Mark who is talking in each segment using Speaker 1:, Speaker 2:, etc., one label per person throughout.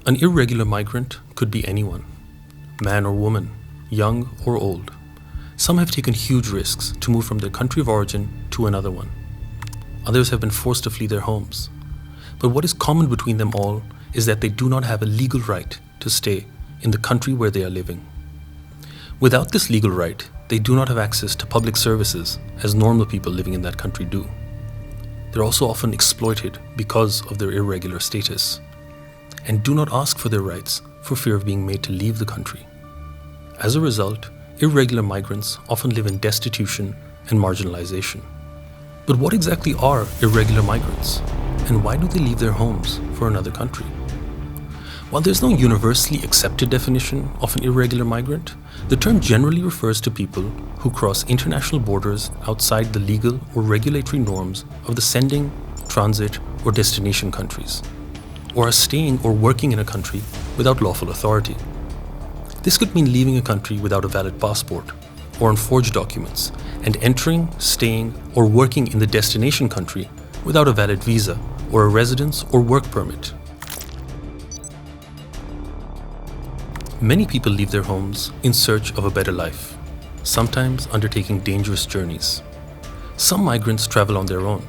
Speaker 1: An irregular migrant could be anyone, man or woman, young or old. Some have taken huge risks to move from their country of origin to another one. Others have been forced to flee their homes. But what is common between them all is that they do not have a legal right to stay in the country where they are living. Without this legal right, they do not have access to public services as normal people living in that country do. They're also often exploited because of their irregular status, and do not ask for their rights for fear of being made to leave the country. As a result, irregular migrants often live in destitution and marginalization. But what exactly are irregular migrants, and why do they leave their homes for another country? While there's no universally accepted definition of an irregular migrant, the term generally refers to people who cross international borders outside the legal or regulatory norms of the sending, transit, or destination countries, or are staying or working in a country without lawful authority. This could mean leaving a country without a valid passport or on forged documents, and entering, staying, or working in the destination country without a valid visa or a residence or work permit. Many people leave their homes in search of a better life, sometimes undertaking dangerous journeys. Some migrants travel on their own.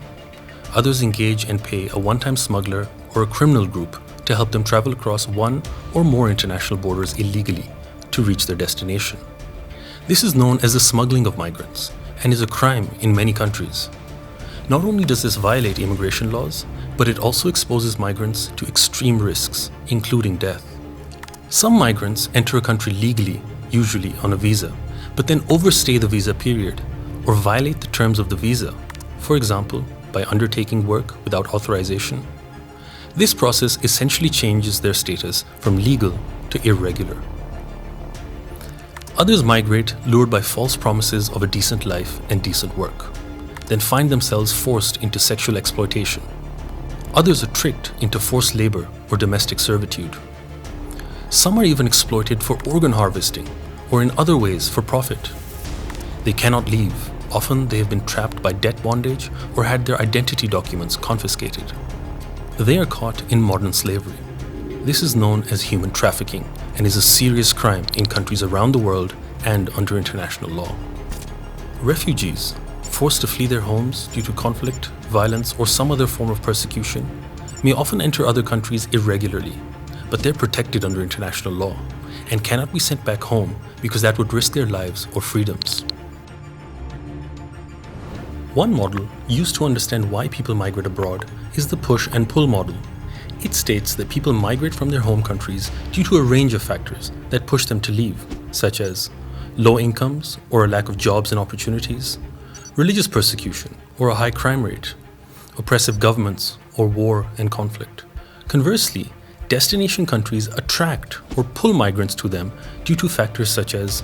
Speaker 1: Others engage and pay a one-time smuggler or a criminal group to help them travel across one or more international borders illegally to reach their destination. This is known as the smuggling of migrants and is a crime in many countries. Not only does this violate immigration laws, but it also exposes migrants to extreme risks, including death. Some migrants enter a country legally, usually on a visa, but then overstay the visa period or violate the terms of the visa, for example, by undertaking work without authorization. This process essentially changes their status from legal to irregular. Others migrate lured by false promises of a decent life and decent work, then find themselves forced into sexual exploitation. Others are tricked into forced labor or domestic servitude. Some are even exploited for organ harvesting or in other ways for profit. They cannot leave. Often they have been trapped by debt bondage or had their identity documents confiscated. They are caught in modern slavery. This is known as human trafficking and is a serious crime in countries around the world and under international law. Refugees, forced to flee their homes due to conflict, violence, or some other form of persecution, may often enter other countries irregularly, but they're protected under international law and cannot be sent back home because that would risk their lives or freedoms. One model used to understand why people migrate abroad is the push and pull model. It states that people migrate from their home countries due to a range of factors that push them to leave, such as low incomes or a lack of jobs and opportunities, religious persecution or a high crime rate, oppressive governments, or war and conflict. Conversely, destination countries attract or pull migrants to them due to factors such as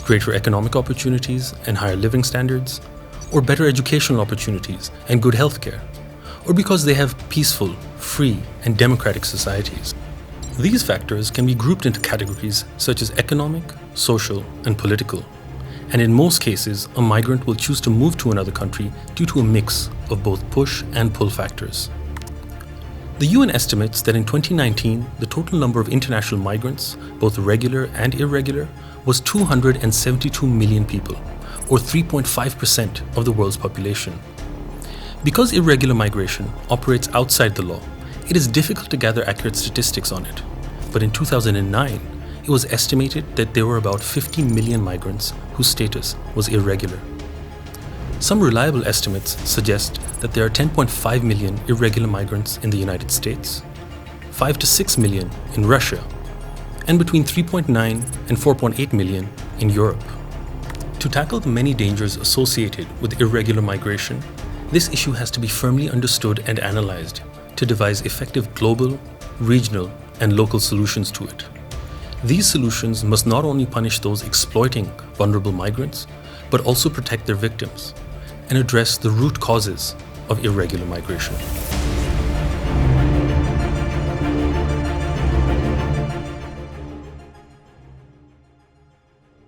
Speaker 1: greater economic opportunities and higher living standards, or better educational opportunities and good healthcare, or because they have peaceful, free, and democratic societies. These factors can be grouped into categories such as economic, social, and political, and in most cases, a migrant will choose to move to another country due to a mix of both push and pull factors. The UN estimates that in 2019, the total number of international migrants, both regular and irregular, was 272 million people, or 3.5% of the world's population. Because irregular migration operates outside the law, it is difficult to gather accurate statistics on it. But in 2009, it was estimated that there were about 50 million migrants whose status was irregular. Some reliable estimates suggest that there are 10.5 million irregular migrants in the United States, 5 to 6 million in Russia, and between 3.9 and 4.8 million in Europe. To tackle the many dangers associated with irregular migration, this issue has to be firmly understood and analyzed to devise effective global, regional, and local solutions to it. These solutions must not only punish those exploiting vulnerable migrants, but also protect their victims and address the root causes of irregular migration.